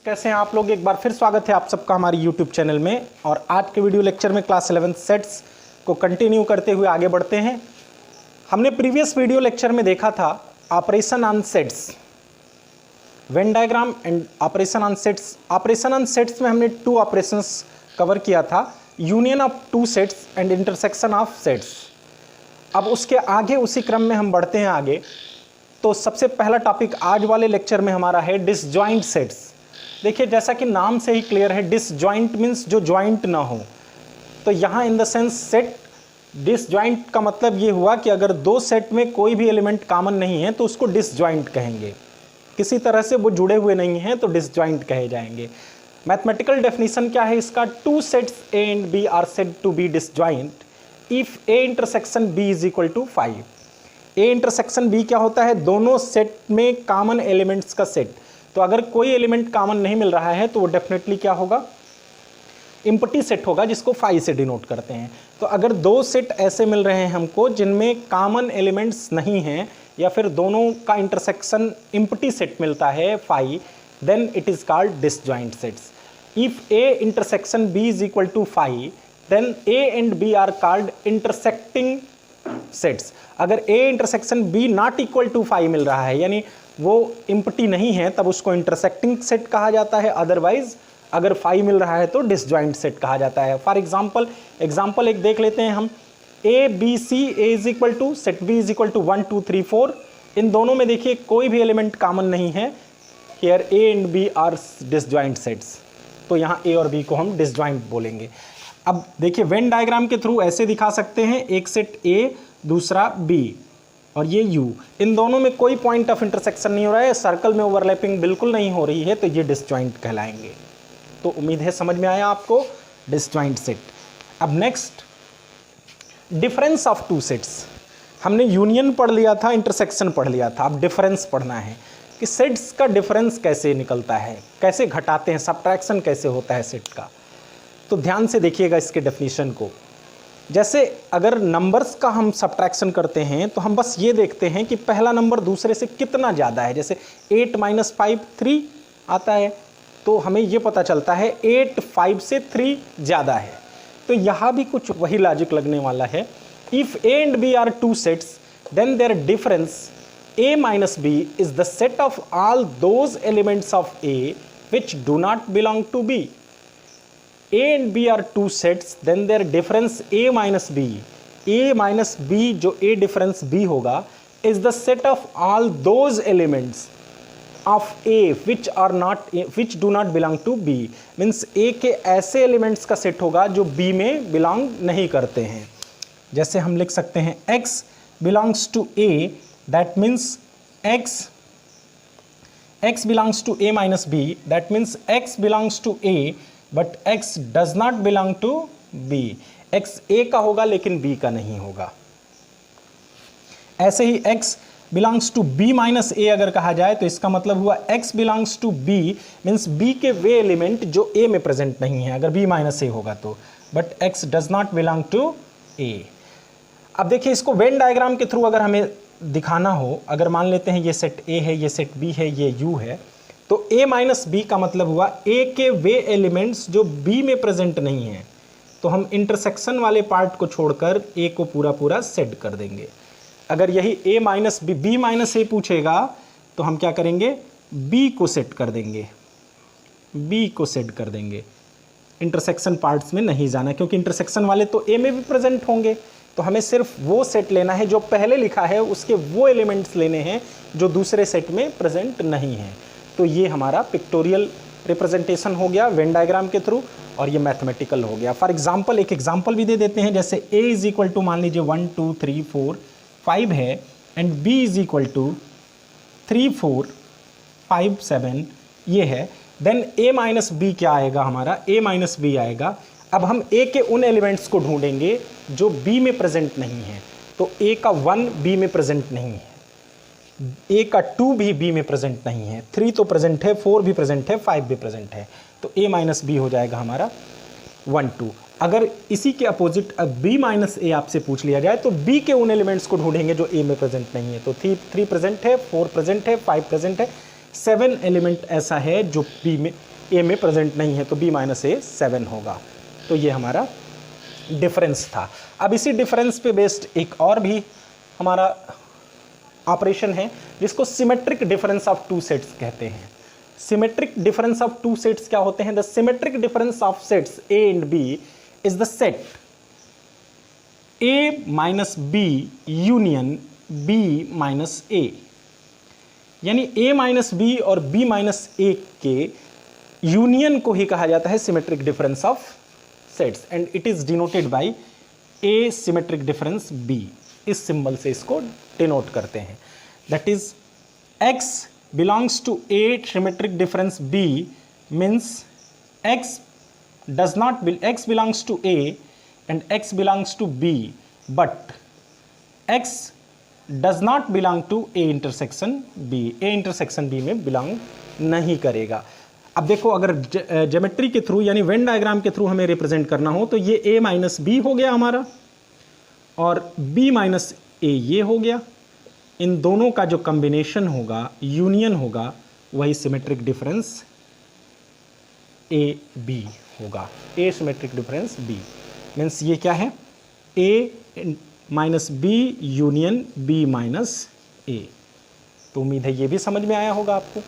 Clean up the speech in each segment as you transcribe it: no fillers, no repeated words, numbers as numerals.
कैसे हैं आप लोग। एक बार फिर स्वागत है आप सबका हमारी यूट्यूब चैनल में। और आज के वीडियो लेक्चर में क्लास 11 सेट्स को कंटिन्यू करते हुए आगे बढ़ते हैं। हमने प्रीवियस वीडियो लेक्चर में देखा था operation on sets, Venn diagram and operation on sets. Operation on sets में हमने 2 ऑपरेशंस कवर किया था, union of 2 sets and intersection of sets. अब उसके आगे उसी क्रम में हम बढ़ते हैं आगे। तो सबसे पहला टॉपिक आज वाले लेक्चर में हमारा है डिसजॉइंट सेट्स। देखिए, जैसा कि नाम से ही क्लियर है, डिसजॉइंट मीन्स जो जॉइंट ना हो। तो यहाँ in the sense set disjoint का मतलब ये हुआ कि अगर 2 सेट में कोई भी एलिमेंट कॉमन नहीं है तो उसको डिसजॉइंट कहेंगे। किसी तरह से वो जुड़े हुए नहीं हैं तो डिसजॉइंट कहे जाएंगे। मैथमेटिकल डेफिनेशन क्या है इसका? 2 sets A and B are said to be disjoint if A intersection B is equal to 5। A intersection B क्या होता है? दोनों सेट में कॉमन एलिमेंट्स का सेट। तो अगर कोई एलिमेंट कॉमन नहीं मिल रहा है तो वो डेफिनेटली क्या होगा? इम्पटी सेट होगा, जिसको 5 से डिनोट करते हैं। तो अगर 2 सेट ऐसे मिल रहे हैं हमको जिनमें कॉमन एलिमेंट्स नहीं हैं, या फिर दोनों का इंटरसेक्शन इम्पटी सेट मिलता है 5, then it is called disjoint sets. If A intersection B is equal to 5, then A and B are called intersecting sets. अगर A intersection B not equal to 5 मिल रहा है, यानी वो इम्पटी नहीं है, तब उसको इंटरसेक्टिंग सेट कहा जाता है। अदरवाइज अगर 5 मिल रहा है तो डिसजॉइंट सेट कहा जाता है। फॉर एग्जाम्पल एक देख लेते हैं हम। A B C A is equal to set B is equal to 1 2 3 4। इन दोनों में देखिए कोई भी एलिमेंट कॉमन नहीं है। Here A and B are disjoint sets. तो यहाँ A और B को हम डिसजॉइंट बोलेंगे। अब देखिए, वेन डायग्राम के थ्रू ऐसे दिखा सकते हैं, एक सेट A दूसरा B और ये U। इन दोनों में कोई पॉइंट ऑफ इंटरसेक्शन नहीं हो रहा है, सर्कल में ओवरलैपिंग बिल्कुल नहीं हो रही है, तो ये डिसजॉइंट कहलाएंगे। तो उम्मीद है समझ में आया आपको डिसजॉइंट सेट। अब नेक्स्ट, डिफरेंस ऑफ 2 सेट्स। हमने यूनियन पढ़ लिया था, इंटरसेक्शन पढ़ लिया था, अब डिफरेंस पढ़ना है कि सेट्स का डिफरेंस कैसे निकलता है, कैसे घटाते हैं, सब्ट्रैक्शन कैसे होता है सेट का। तो ध्यान से देखिएगा इसके डेफिनेशन को। जैसे अगर नंबर्स का हम सब्ट्रैक्शन करते हैं तो हम बस ये देखते हैं कि पहला नंबर दूसरे से कितना ज़्यादा है। जैसे 8 - 5 3 आता है, तो हमें ये पता चलता है 8 5 से 3 ज़्यादा है। तो यहाँ भी कुछ वही लॉजिक लगने वाला है। If A and B are 2 sets, then there difference A minus B is the set of all those elements of A which do not belong to B. A and B are 2 sets, then their difference A minus B. A minus B जो A difference B होगा is the set of all those elements of A which do not belong to B. Means A के ऐसे elements का set होगा जो B में belong नहीं करते हैं। जैसे हम लिख सकते हैं X belongs to A, that means X belongs to A minus B, that means X belongs to A but X does not belong to B। X A का होगा लेकिन B का नहीं होगा। ऐसे ही X belongs to B minus A अगर कहा जाए तो इसका मतलब हुआ X belongs to B, means B के वे एलिमेंट जो A में प्रेजेंट नहीं है, अगर B माइनस A होगा तो, but X does not belong to A। अब देखिए, इसको वेन डायग्राम के थ्रू अगर हमें दिखाना हो, अगर मान लेते हैं ये सेट A है, ये सेट B है, ये U है, तो A माइनस B का मतलब हुआ A के वे एलिमेंट्स जो B में प्रेजेंट नहीं हैं। तो हम इंटरसेक्शन वाले पार्ट को छोड़कर A को पूरा सेट कर देंगे। अगर यही A minus B minus A पूछेगा तो हम क्या करेंगे? B को सेट कर देंगे, B को सेट कर देंगे। इंटरसेक्शन पार्ट्स में नहीं जाना, क्योंकि इंटरसेक्शन वाले तो A में भी प्रेजेंट होंगे। तो हमें सिर्फ वो सेट लेना है जो पहले लिखा है, उसके वो एलिमेंट्स लेने हैं जो दूसरे सेट में प्रेजेंट नहीं हैं। तो ये हमारा पिक्टोरियल रिप्रेजेंटेशन हो गया वेन डायग्राम के थ्रू, और ये मैथमेटिकल हो गया। फॉर एग्जांपल एक एग्जांपल भी दे देते हैं। जैसे A इज इक्वल टू मान लीजिए 1 2 3 4 5 है, and B is equal to 3 4 5 7 ये है। देन A माइनस B क्या आएगा? हमारा A माइनस B आएगा। अब हम A के उन एलिमेंट्स को ढूंढेंगे जो B में प्रेजेंट नहीं है। तो A का 1 B में प्रेजेंट नहीं है, A का 2 भी B में प्रेजेंट नहीं है, 3 तो प्रेजेंट है, 4 भी प्रेजेंट है, 5 भी प्रेजेंट है। तो A माइनस B हो जाएगा हमारा 1 2। अगर इसी के अपोजिट अब B माइनस A आपसे पूछ लिया जाए तो B के उन एलिमेंट्स को ढूंढेंगे जो A में प्रेजेंट नहीं है। तो 3 प्रेजेंट है, 4 प्रेजेंट है, 5 प्रेजेंट है, 7 एलिमेंट ऐसा है जो बी में ए में प्रेजेंट नहीं है, तो बी माइनस ए 7 होगा। तो ये हमारा डिफरेंस था। अब इसी डिफरेंस पे बेस्ड एक और भी हमारा ऑपरेशन है जिसको symmetric difference of two sets कहते हैं। Symmetric difference of two sets क्या होते हैं? The symmetric difference of sets A and B is the set A minus B union B minus A, यानी ए माइनस बी और B minus A के union को ही कहा जाता है symmetric difference of sets, and it is denoted by A symmetric difference B. इस symbol से इसको डिनोट करते हैं। That is x belongs to a symmetric difference b means x belongs to a and x belongs to b, but x does not belong to a intersection b, a intersection b में belong नहीं करेगा। अब देखो, अगर geometry के through यानी Venn diagram के through हमें रिप्रेजेंट करना हो तो ये a माइनस बी हो गया हमारा और b माइनस ए ये हो गया। इन दोनों का जो कॉम्बिनेशन होगा, यूनियन होगा, वही सिमेट्रिक डिफरेंस ए बी होगा। A symmetric difference B means ये क्या है? A minus B union B minus A. तो उम्मीद है ये भी समझ में आया होगा आपको।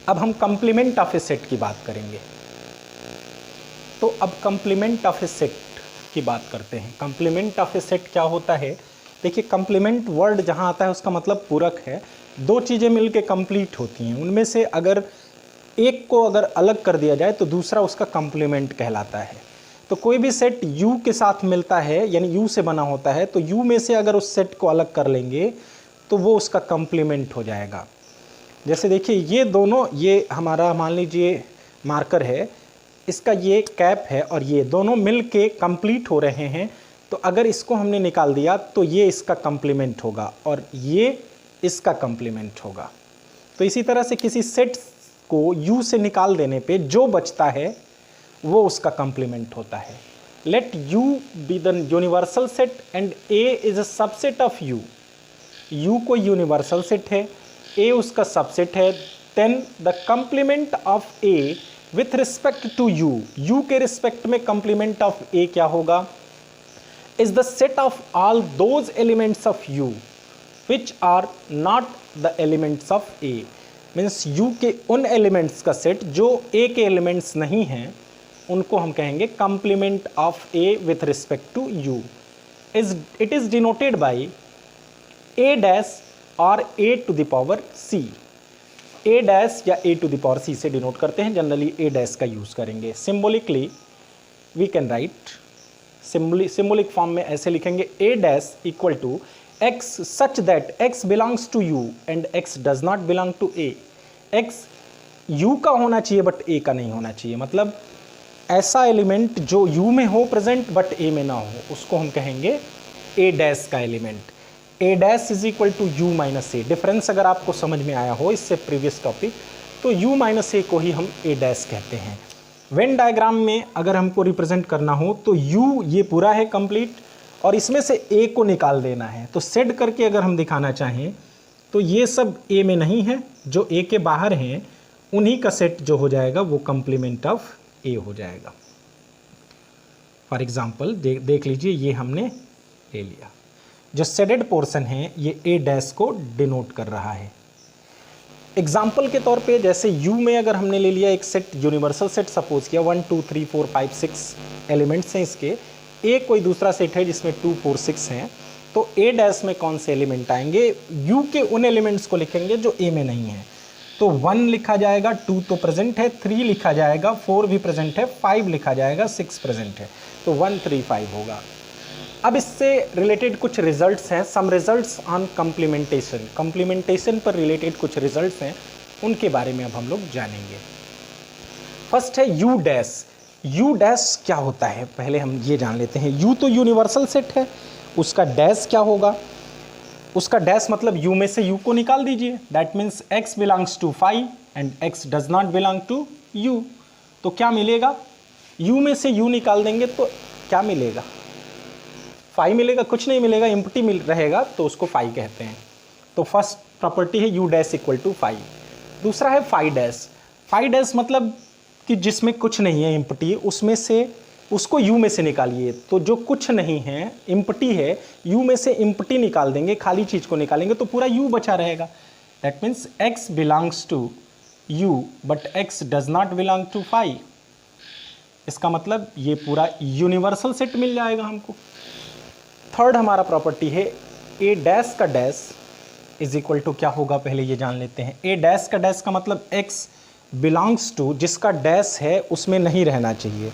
अब हम कंप्लीमेंट ऑफ ए सेट की बात करेंगे। तो अब कंप्लीमेंट ऑफ ए सेट की बात करते हैं। कंप्लीमेंट ऑफ ए सेट क्या होता है? देखिए, कंप्लीमेंट वर्ड जहाँ आता है उसका मतलब पूरक है। दो चीज़ें मिलके कंप्लीट होती हैं, उनमें से अगर एक को अगर अलग कर दिया जाए तो दूसरा उसका कंप्लीमेंट कहलाता है। तो कोई भी सेट U के साथ मिलता है यानी U से बना होता है, तो U में से अगर उस सेट को अलग कर लेंगे तो वो उसका कंप्लीमेंट हो जाएगा। जैसे देखिए, ये दोनों, ये हमारा मान लीजिए मार्कर है, इसका ये कैप है और ये दोनों मिल के कंप्लीट हो रहे हैं। तो अगर इसको हमने निकाल दिया तो ये इसका कंप्लीमेंट होगा और ये इसका कंप्लीमेंट होगा। तो इसी तरह से किसी सेट को U से निकाल देने पे जो बचता है वो उसका कंप्लीमेंट होता है। Let U be the universal set and A is a subset of U। U को यूनिवर्सल सेट है, A उसका सबसेट है, then the complement of A with respect to U, U के रिस्पेक्ट में कंप्लीमेंट ऑफ A क्या होगा? is the set of all those elements of U which are not the elements of A, means U के उन elements का set जो A के elements नहीं हैं उनको हम कहेंगे complement of A with respect to U। It is denoted by A dash or A to the power C। A dash या A to the power C से डिनोट करते हैं, जनरली A dash का यूज़ करेंगे। Symbolically we can write, symbolic form में ऐसे लिखेंगे A dash equal to x such that x belongs to U and x does not belong to A। x U का होना चाहिए बट A का नहीं होना चाहिए, मतलब ऐसा एलिमेंट जो U में हो प्रेजेंट बट A में ना हो, उसको हम कहेंगे A डैश का element. A dash is equal to U minus A. Difference अगर आपको समझ में आया हो इससे प्रीवियस टॉपिक, तो U माइनस ए को ही हम A डैश कहते हैं। वेन डायग्राम में अगर हमको रिप्रेजेंट करना हो तो U ये पूरा है कंप्लीट और इसमें से A को निकाल देना है। तो सेट करके अगर हम दिखाना चाहें तो ये सब A में नहीं है, जो A के बाहर हैं उन्हीं का सेट जो हो जाएगा वो कंप्लीमेंट ऑफ A हो जाएगा। फॉर एग्जाम्पल देख लीजिए, ये हमने ले लिया। जो शेडेड पोर्शन है ये A डैश को डिनोट कर रहा है। एग्जाम्पल के तौर पे जैसे U में अगर हमने ले लिया एक सेट, यूनिवर्सल सेट सपोज किया, 1 2 3 4 5 6 एलिमेंट्स हैं इसके, A कोई दूसरा सेट है जिसमें 2 4 6 हैं, तो A डैश में कौन से एलिमेंट आएंगे? U के उन एलिमेंट्स को लिखेंगे जो A में नहीं है। तो 1 लिखा जाएगा, 2 तो प्रेजेंट है, 3 लिखा जाएगा, 4 भी प्रेजेंट है, 5 लिखा जाएगा, 6 प्रेजेंट है, तो 1 3 5 होगा। अब इससे रिलेटेड कुछ रिजल्ट्स हैं, सम रिजल्ट्स ऑन कंप्लीमेंटेशन। कंप्लीमेंटेशन पर रिलेटेड कुछ रिजल्ट्स हैं, उनके बारे में अब हम लोग जानेंगे। फर्स्ट है U डैश। U डैश क्या होता है पहले हम ये जान लेते हैं। U तो यूनिवर्सल सेट है, उसका डैश क्या होगा? उसका डैश मतलब U में से U को निकाल दीजिए, that means x belongs to 5 and x does not belong to U। तो क्या मिलेगा? U में से U निकाल देंगे तो क्या मिलेगा? 5 मिलेगा? कुछ नहीं मिलेगा, एम्प्टी मिल रहेगा, तो उसको 5 कहते हैं। तो फर्स्ट प्रॉपर्टी है U डैश इक्वल टू 5। दूसरा है फाई डैश। फाई डैश मतलब कि जिसमें कुछ नहीं है, एम्प्टी, उसमें से उसको यू में से निकालिए। तो जो कुछ नहीं है, एम्प्टी है, यू में से एम्प्टी निकाल देंगे, खाली चीज़ को निकालेंगे तो पूरा यू बचा रहेगा। That means x belongs to U but x does not belong to phi. इसका मतलब ये पूरा यूनिवर्सल सेट मिल जाएगा हमको। थर्ड हमारा प्रॉपर्टी है ए डैश का डैश इज इक्वल टू क्या होगा, पहले ये जान लेते हैं। ए डैश का डैश का मतलब x बिलोंग्स टू, जिसका डैश है उसमें नहीं रहना चाहिए।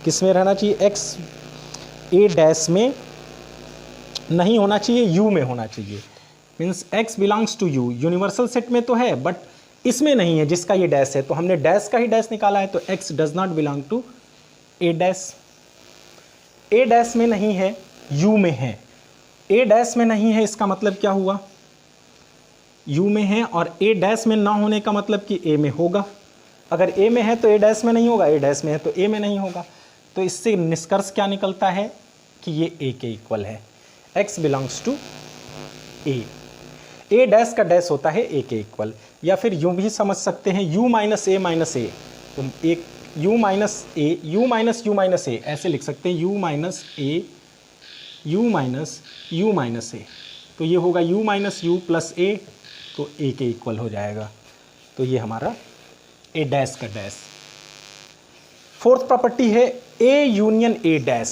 किस में रहना चाहिए? x ए डैश में नहीं होना चाहिए, u में होना चाहिए। Means x belongs to u, universal set में तो है बट इसमें नहीं है जिसका ये डैश है, तो हमने डैश का ही डैश निकाला है, तो x does not belong to A dash. A dash में नहीं है, u में है। ए डैश में नहीं है इसका मतलब क्या हुआ? u में है, और ए डैश में ना होने का मतलब कि a में होगा। अगर a में है तो a डैश में नहीं होगा, a डैश में है तो a में नहीं होगा। तो इससे निष्कर्ष क्या निकलता है कि ये a के इक्वल है। x belongs to a। a dash का डैश होता है a के इक्वल, या फिर यूं भी समझ सकते हैं u minus a minus a। तो एक u minus a, u minus u minus a ऐसे लिख सकते हैं, u minus a, u minus u minus a। तो ये होगा u minus u plus a, तो a के इक्वल हो जाएगा। तो ये हमारा a डैश का डैश। फोर्थ प्रॉपर्टी है a union a dash.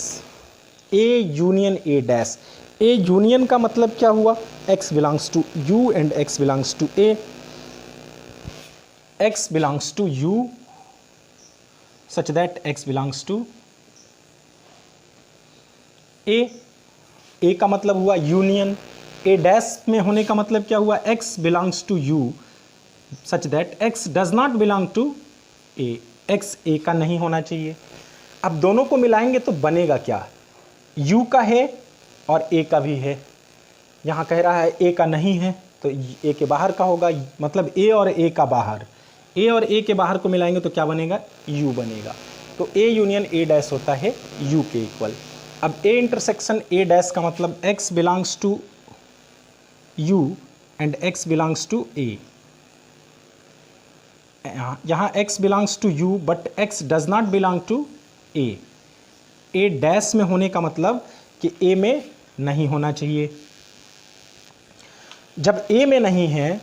a union a dash. a union का मतलब क्या हुआ? x belongs to u and x belongs to a। x belongs to u such that x belongs to a। a का मतलब हुआ union, a dash में होने का मतलब क्या हुआ? x belongs to u such that x does not belong to a। x a का नहीं होना चाहिए। अब दोनों को मिलाएंगे तो बनेगा क्या? u का है और a का भी है। यहाँ कह रहा है a का नहीं है तो a के बाहर का होगा, मतलब a और a का बाहर। a और a के बाहर को मिलाएंगे तो क्या बनेगा? u बनेगा। तो a यूनियन a डैश होता है u के इक्वल। अब a इंटरसेक्शन a डैश का मतलब x belongs to u and x belongs to a। यहाँ x belongs to u but x does not belong to a। a dash में होने का मतलब कि a में नहीं होना चाहिए। जब a में नहीं है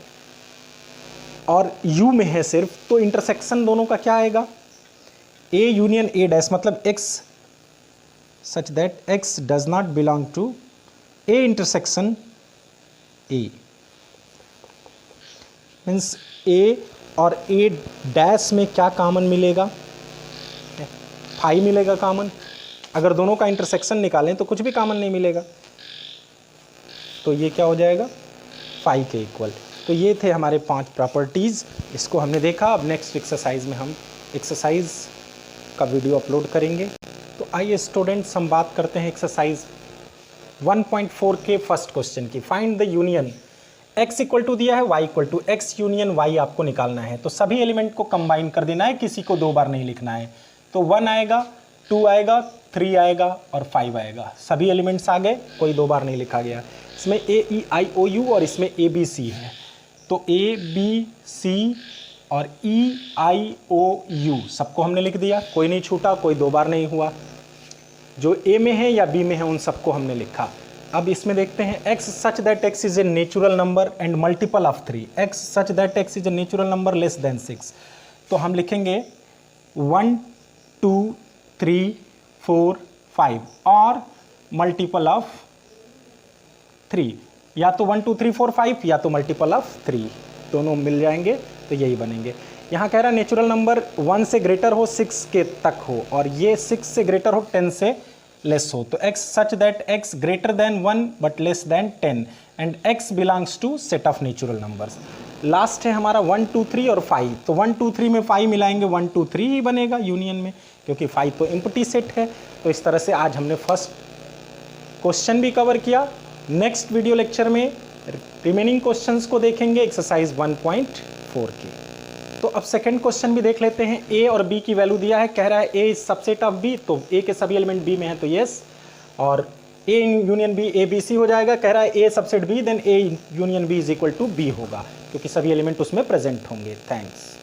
और u में है सिर्फ, तो इंटरसेक्शन दोनों का क्या आएगा? a यूनियन a डैश मतलब x such that x does not belong to a intersection a। Means a और a डैश में क्या कॉमन मिलेगा? फाई मिलेगा कॉमन। अगर दोनों का इंटरसेक्शन निकालें तो कुछ भी कॉमन नहीं मिलेगा, तो ये क्या हो जाएगा? फाई के इक्वल। तो ये थे हमारे 5 प्रॉपर्टीज़, इसको हमने देखा। अब नेक्स्ट एक्सरसाइज में हम एक्सरसाइज का वीडियो अपलोड करेंगे। तो आइए स्टूडेंट्स, हम बात करते हैं एक्सरसाइज 1.4 के फर्स्ट क्वेश्चन की। Find the union. x equal to दिया है, y equal to x union y आपको निकालना है। तो सभी एलिमेंट को कंबाइन कर देना है, किसी को 2 बार नहीं लिखना है। तो 1 आएगा, 2 आएगा, 3 आएगा और 5 आएगा। सभी एलिमेंट्स आ गए, कोई 2 बार नहीं लिखा गया। इसमें a e i o u और इसमें a b c है। तो a b c और e i o u सबको हमने लिख दिया, कोई नहीं छूटा, कोई 2 बार नहीं हुआ। जो a में है या b में है उन सबको हमने लिखा। अब इसमें देखते हैं x such that x is a natural number and multiple of 3। x such that x is a natural number less than 6। तो हम लिखेंगे 1 2 3 4 5 और मल्टीपल ऑफ 3, या तो 1 2 3 4 5 या तो मल्टीपल ऑफ 3, दोनों मिल जाएंगे तो यही बनेंगे। यहाँ कह रहा है नेचुरल नंबर 1 से ग्रेटर हो, 6 के तक हो, और ये 6 से ग्रेटर हो, 10 से लेस हो। तो x such that x greater than 1 but less than 10 and x belongs to set of natural numbers. Last है हमारा 1 2 3 और 5। तो 1 2 3 में 5 मिलाएंगे, 1 2 3 ही बनेगा यूनियन में, क्योंकि 5 तो एम्प्टी सेट है। तो इस तरह से आज हमने फर्स्ट क्वेश्चन भी कवर किया। नेक्स्ट वीडियो लेक्चर में रिमेनिंग क्वेश्चंस को देखेंगे एक्सरसाइज 1.4 की। तो अब सेकंड क्वेश्चन भी देख लेते हैं। a और b की वैल्यू दिया है, कह रहा है a is subset of b, तो a के सभी एलिमेंट b में है तो यस, और A union B A B C हो जाएगा, कह रहा है A subset B, then A union B is equal to B होगा क्योंकि सभी एलिमेंट उसमें प्रेजेंट होंगे। थैंक्स।